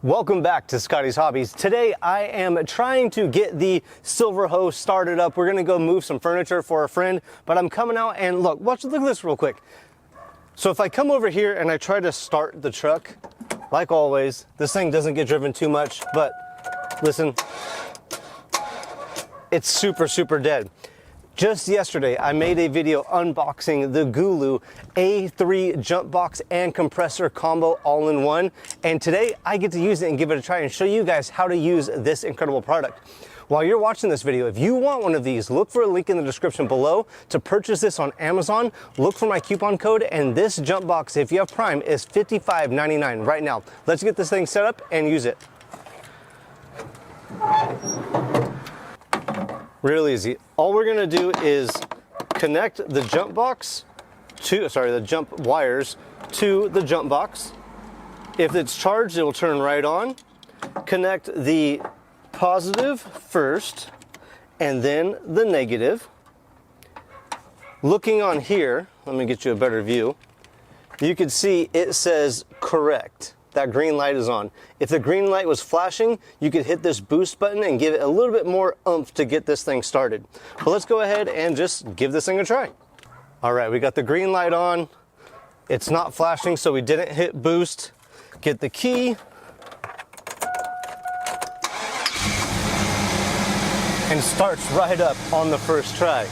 Welcome back to Scotty's Hobbies. Today I am trying to get the silver hose started up. We're gonna go move some furniture for a friend, but I'm coming out and look at this real quick. So if I come over here and I try to start the truck, like always, this thing doesn't get driven too much, but listen, it's super dead. Just yesterday, I made a video unboxing the GOOLOO A3 Jump Box and Compressor combo all in one. And today I get to use it and give it a try and show you guys how to use this incredible product. While you're watching this video, if you want one of these, look for a link in the description below to purchase this on Amazon. Look for my coupon code, and this jump box, if you have Prime, is $55.99 right now. Let's get this thing set up and use it. Real easy. All we're gonna do is connect the jump box to, the jump wires to the jump box. If it's charged, it will turn right on. Connect the positive first and then the negative. Looking on here, let me get you a better view. You can see it says correct. That green light is on. If the green light was flashing, you could hit this boost button and give it a little bit more oomph to get this thing started. But let's go ahead and just give this thing a try. All right, we got the green light on. It's not flashing, so we didn't hit boost. Get the key. And starts right up on the first try.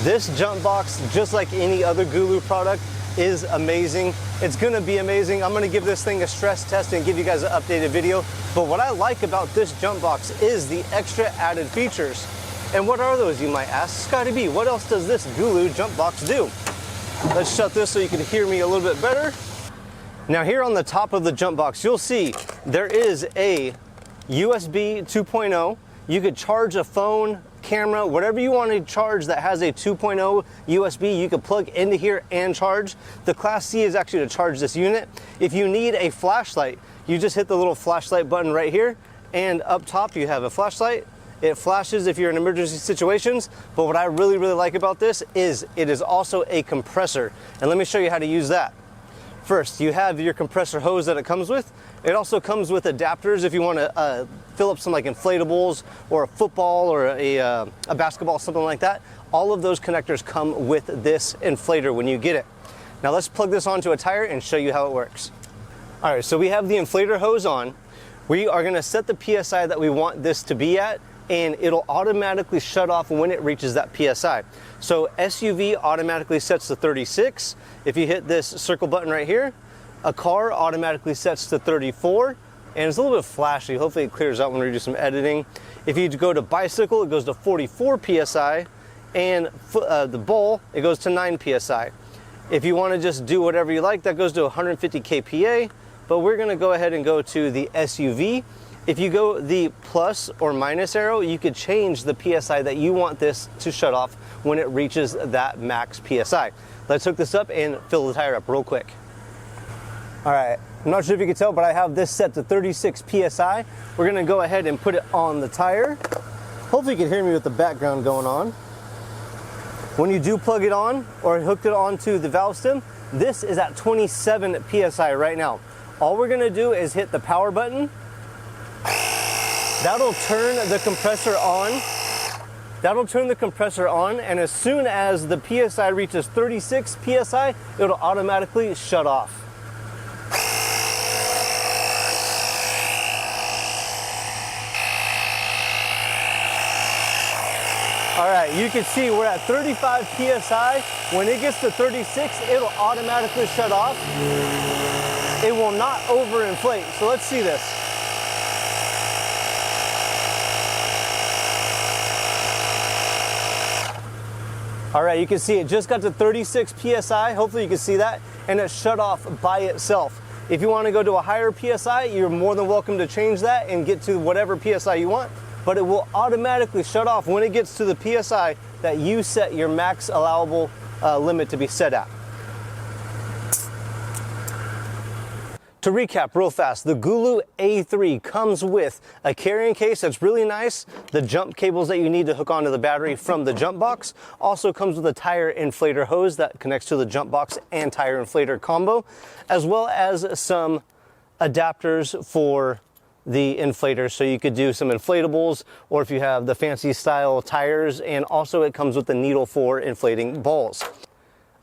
This jump box, just like any other GOOLOO product, is amazing. It's gonna be amazing. I'm gonna give this thing a stress test and give you guys an updated video. But what I like about this jump box is the extra added features. And what are those, you might ask? Scotty B, what else does this GOOLOO jump box do? Let's shut this so you can hear me a little bit better. Now here on the top of the jump box, you'll see there is a USB 2.0. You could charge a phone, camera, whatever you want to charge that has a 2.0 USB, you could plug into here and charge. The Class C is actually to charge this unit. If you need a flashlight, you just hit the little flashlight button right here, and up top you have a flashlight. It flashes if you're in emergency situations, but what I really like about this is it is also a compressor. And let me show you how to use that. First, you have your compressor hose that it comes with. It also comes with adapters if you want to fill up some like inflatables or a football or a basketball, something like that. All of those connectors come with this inflator when you get it. Now let's plug this onto a tire and show you how it works. All right, so we have the inflator hose on. We are gonna set the PSI that we want this to be at, and it'll automatically shut off when it reaches that PSI. So SUV automatically sets to 36. If you hit this circle button right here, a car automatically sets to 34, and it's a little bit flashy. Hopefully it clears out when we do some editing. If you go to bicycle, it goes to 44 PSI, and the bull, it goes to 9 PSI. If you wanna just do whatever you like, that goes to 150 kPa, but we're gonna go ahead and go to the SUV. If you go the plus or minus arrow, you could change the PSI that you want this to shut off when it reaches that max PSI. Let's hook this up and fill the tire up real quick. All right, I'm not sure if you can tell, but I have this set to 36 PSI. We're gonna go ahead and put it on the tire. Hopefully you can hear me with the background going on. When you do plug it on or hook it onto the valve stem, this is at 27 PSI right now. All we're gonna do is hit the power button. That'll turn the compressor on. That'll turn the compressor on, and as soon as the PSI reaches 36 PSI, it'll automatically shut off. All right, you can see we're at 35 PSI. When it gets to 36, it'll automatically shut off. It will not overinflate, so let's see this. All right, you can see it just got to 36 PSI. Hopefully you can see that, and it shut off by itself. If you want to go to a higher PSI, you're more than welcome to change that and get to whatever PSI you want, but it will automatically shut off when it gets to the PSI that you set your max allowable limit to be set at. To recap real fast, the GOOLOO A3 comes with a carrying case that's really nice, the jump cables that you need to hook onto the battery from the jump box, also comes with a tire inflator hose that connects to the jump box and tire inflator combo, as well as some adapters for the inflator, so you could do some inflatables, or if you have the fancy style tires, and also it comes with the needle for inflating balls.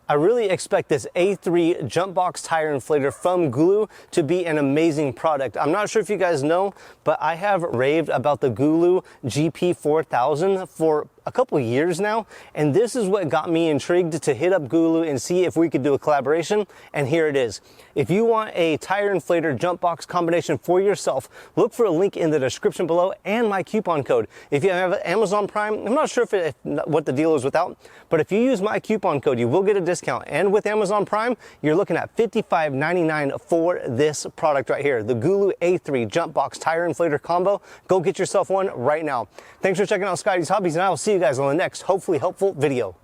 I really expect this A3 jump box tire inflator from GOOLOO to be an amazing product. I'm not sure if you guys know, but I have raved about the GOOLOO GP4000 for a couple years now, and this is what got me intrigued to hit up GOOLOO and see if we could do a collaboration, and here it is. If you want a tire inflator jump box combination for yourself, look for a link in the description below and my coupon code. If you have Amazon Prime, I'm not sure what the deal is without, but if you use my coupon code, you will get a discount, and with Amazon Prime, you're looking at $55.99 for this product right here, the GOOLOO A3 jump box tire inflator combo. Go get yourself one right now. Thanks for checking out Scotty's Hobbies, and I will see you guys on the next hopefully helpful video.